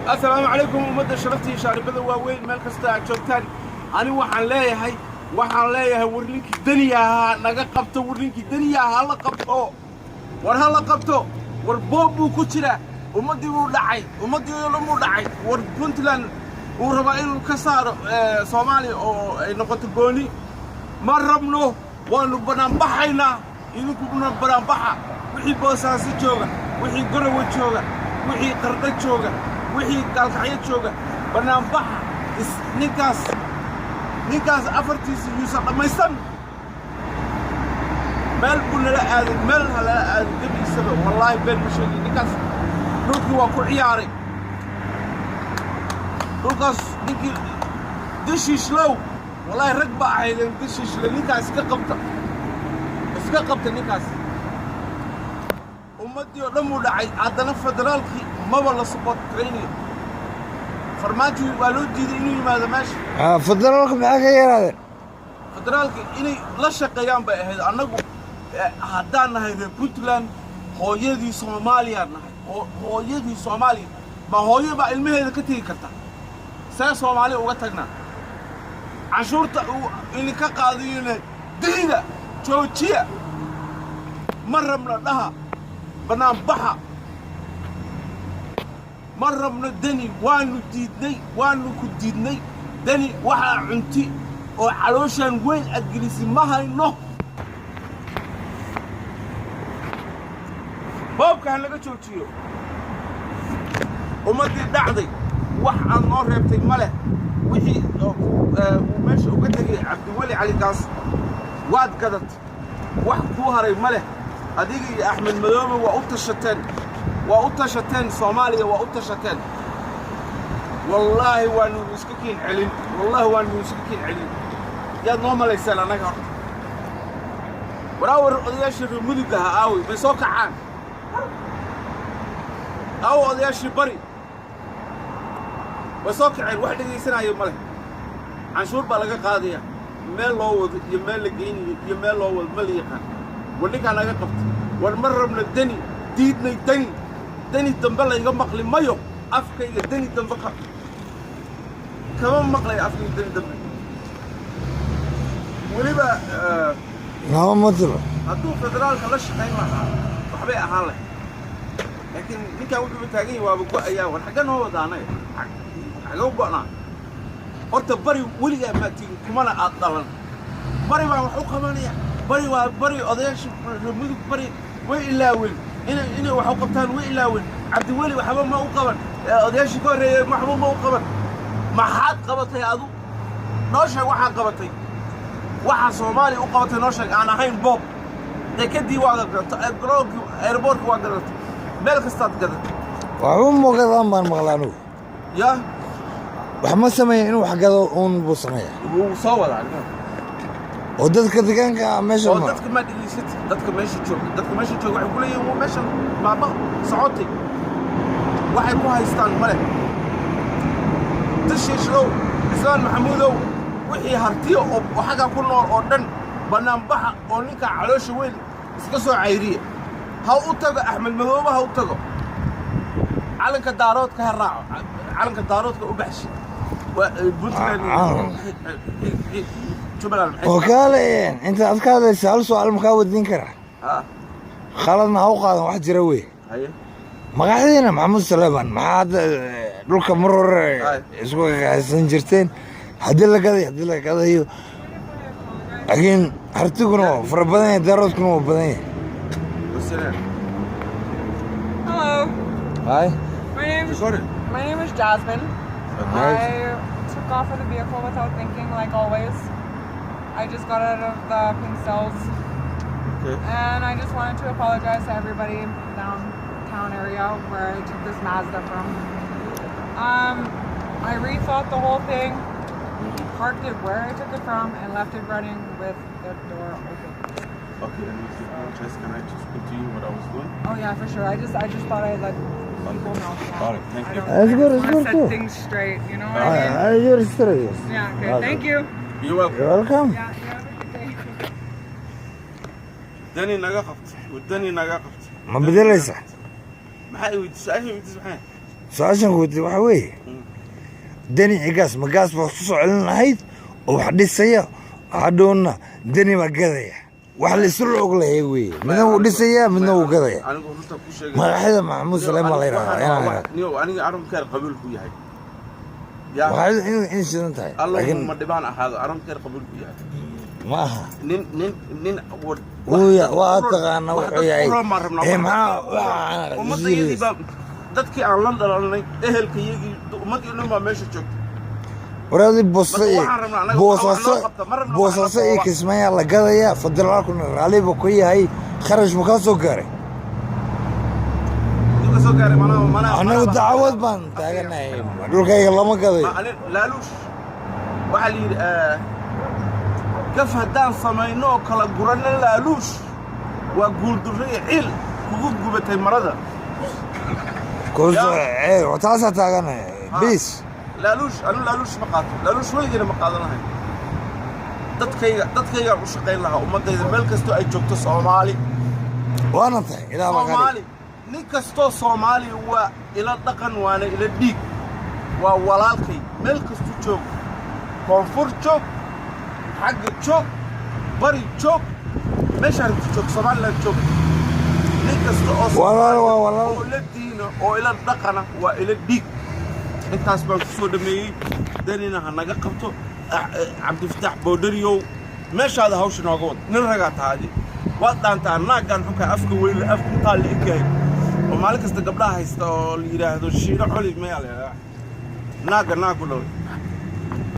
السلام عليكم ومدة شرفتي شاربة واوين مال كستا جوجتان أنا waxaan leeyahay warninki daniya naga qabto warninki daniya hala qabto war hala qabto war boobu ku jira ummadii uu dhacay war Puntland uu raba inuu ka saaro Soomaaliya oo ay noqoto gooni ma rabno waanu banaan baxayna idinku banaan baxa wixii boosaasi jooga wixii gorowa jooga wixii qarda jooga wixii galkacyo jooga banaan baxa ninkaas afartiisa yuusan dhamaysan meel bunala aadin meel hala aadin gabiisaba wallahi been ma sheegin ninkaas dhulkii waa ku ciyaaray dhulkaas ninkii dishiishlow wallahi rag baa ahaydeen dishiishlow ninkaas iska qabta ninkaas ummadii oo dhan uu dhacay haddana federaalkii maba la support training farmaajo waa loo diiday inuu yimaado meesha federaalka maxaa ka yaraadeen federaalka inay la shaqeeyaan bay ahayd annagu haddaan nahay reer Puntland hooyadii Soomaaliya nahay hooyadii Soomaaliya ma hooyo baa ilmaheeda ka tagi karta see Soomaaliya uga tagnaa cashuurta in ka qaadiyeen diida joojiya ma rabna dhaha banaan baxa ma rabno dani waanu ku diidnay dani waxa cunti oo calooshan weyn adgilisi ma hayno boobka laga joojiyo ummadii dhacday wax aan noo reebtay male wixii meesha uga tagay Cabdiwali Cali Gaas waad gadat wax ku haray male adiga iyo Axmed Madoobe waa u tashateen Soomaaliya waa u tashateen wallahi waanu iska kiin celin yaad noo malaysaan anaga warawar odayaashii muduga aawi bay soo kacaan odayaashii bari way soo kaceen wax dhageysanaayo male canshuur baa laga qaadaya meel loo wado iyo meel la geynayo iyo meel loo wado ma la yaqaan warninkaa naga qabtay war ma rabna dani diidnay dani dambe layga maqli mayo afkayga dani dambe kama maqlay afkayga dani dambe weliba lama matalo hadduu federaalka la shaqayn lahaa waxbay ahaan lahayd laakiin ninkaan wuxuu taagan yahay waaba go'ayaa war xagga noo wadaanay xagga u go'naa horta bari weligaa ma tigin kumana aad dhalan bari baan wax u qabanaya bari odayaasha mudug bari way ilaaween inay wax u qabtaan way ilaaween Cabdiwali waxba ma u qaban odayaashii ka horeeyay waxba ma u qaban maxaad qabatay adu noo sheeg waxaad qabatay waxa Soomaaliya u qabatay noo sheeg aan ahayn boob dekadii waa gadatay airportka waa gadatay meel kastaad gadatay waxba ma gadaan baan maqlaanu ya wax ma sameeyay inuu wax gado uun buu sameeyaa wuu soo wadaa oo dadka deegaanka meesha oo dadka ma dhilisat dadka meesha jooga waxay ku leeyihiin waa meesha baaba socotay waxay ku haystaan male tashiishlow Islaan Maxamuudow wixii hartiyo oo xaga ku nool oo dhan banaan baxa oo ninka caloosha weyn iska soo cayriya ha u tago Axmed Madoobe ha u tago calanka daaroodka ha raaco calanka daaroodka u baxshi Puntland وكالين انت اذكر سؤال مكاو الدين كره خلصنا هو قادم واحد جروي ايوه مقاعدين محمود سليمان ما عاد دولك مرور اسكو سنجرتين هدي لك هذا لكن حرتكم فربنا دارتكم بدني والسلام Hello. Hi. My name is Jasmine. I took off of the vehicle without thinking, like always. I just got out of the pink cells. Okay. And I just wanted to apologize to everybody downtown area where I took this Mazda from. I rethought the whole thing, parked it where I took it from, and left it running with the door open. Okay, can I just continue what I was doing? Oh yeah, for sure. I just thought I'd let people know. Got it, thank you. That's good, I that's want to good. set things straight, you know what I mean? You're serious. Yeah, okay. Thank you. You're welcome. You're welcome. Yeah, you have a good day. داني نقفت والدني نقفت ما بدليسه maxay weydiisay maxay su-aashan kuweydiiyey waxaa weeye deni igaas ma gaas baa ku soo celin lahayd oo wax dhisaya hadhowna deni baa gadaya wax la isla og lahay weeye midna wuu dhisayaa midna wuu gadaya anigu runta ku sheegay magaxyada maxamuud saleem baa la yidhahdaa aniga arrinkeer qabiil ku yahay magaxyadu in sidan tahay laakiin ma dhibaan ahaado arrinkeer qabiil ku yahay ma aha nin waa taqaana wuxuu yahay ummadayadiiba dadkii aan la dhalanay ehelkayagii ummaddii dhan baa meesha joogta waraadii boosaaso iyo kismaayaa la gadayaa federaalkuna raaliba ku yahay kharash ma kaa soo gaaray anagu dacwad baan taaganahay dhulkayga lama gadayo laaluush waxaa la yidhi gaf haddaan samayno oo kala guranna laaluush waa guuldurro iyo ciil kugu gubatay marada taasaa taaganaya biis laaluush anu laaluush ma qaato laaluush weligeyna ma qaadanahay dadkaygaan u shaqayn lahaa ummaddayda meel kastoo ay joogto soomaali waana tahay ilaa soomaali nin kastoo soomaali waa ila dhaqan waana ila dhiig waa walaalkay meel kastuu joog koonfur joog xagga joog bari joog meeshaan joog somaliland joog nin kasta oo ila diina oo ila dhaqana waa ila dhiig intaas baan ku soo dhameeyey danina ha naga qabto cabdifataax boodhariyow meeshaada hawsha nooga wad nin ragaa taadi waad dhaantaa naaggaan xunkaa afka weyle afka intaa la egyahay oo maalin kasta gabdhaha haysta oo la yidhaahdo shiiro coli mayaa la yidhahdaa naagga naag ku dhoway